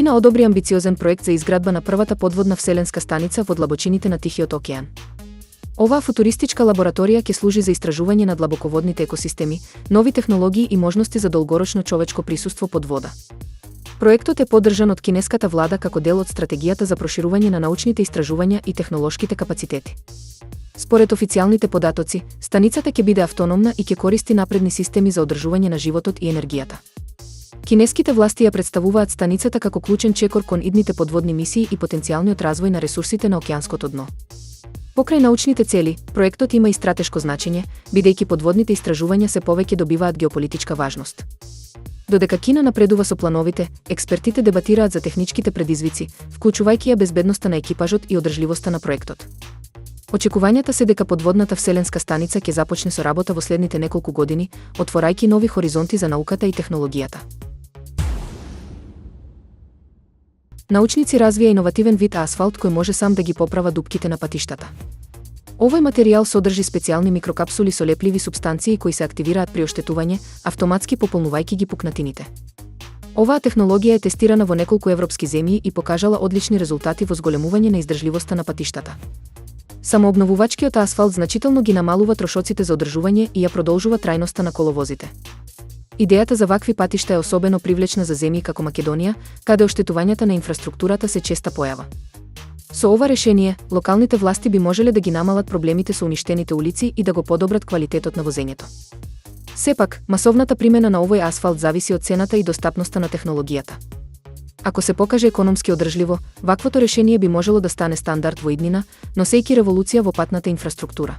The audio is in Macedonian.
Кина одобри амбициозен проект за изградба на првата подводна вселенска станица во длабочините на Тихиот океан. Оваа футуристичка лабораторија ќе служи за истражување на длабоководните екосистеми, нови технологии и можности за долгорочно човечко присуство под вода. Проектот е поддржан од кинеската влада како дел од стратегијата за проширување на научните истражувања и технолошките капацитети. Според официјалните податоци, станицата ќе биде автономна и ќе користи напредни системи за одржување на животот и енергијата. Кинеските власти ја представуваат станицата како клучен чекор кон идните подводни мисии и потенцијалниот развој на ресурсите на океанското дно. Покрај научните цели, проектот има и стратешко значење, бидејќи подводните истражувања се повеќе добиваат геополитичка важност. Додека Кина напредува со плановите, експертите дебатираат за техничките предизвици, вклучувајќи ја безбедноста на екипажот и одржливоста на проектот. Очекувањата се дека подводната вселенска станица ќе започне со работа во следните неколку години, отворајќи нови хоризонти за науката и технологијата. Научници развија иновативен вид асфалт кој може сам да ги поправа дупките на патиштата. Овој материјал содржи специјални микрокапсули со лепливи супстанции кои се активираат при оштетување, автоматски пополнувајќи ги пукнатините. Оваа технологија е тестирана во неколку европски земји и покажала одлични резултати во зголемување на издржливоста на патиштата. Самообновувачкиот асфалт значително ги намалува трошоците за одржување и ја продолжува трајноста на коловозите. Идејата за вакви патишта е особено привлечна за земји како Македонија, каде оштетувањата на инфраструктурата се честа појава. Со ова решение, локалните власти би можеле да ги намалат проблемите со уништените улици и да го подобрат квалитетот на возењето. Сепак, масовната примена на овој асфалт зависи од цената и достапноста на технологијата. Ако се покаже економски одржливо, ваквото решение би можело да стане стандард во иднина, носејќи револуција во патната инфраструктура.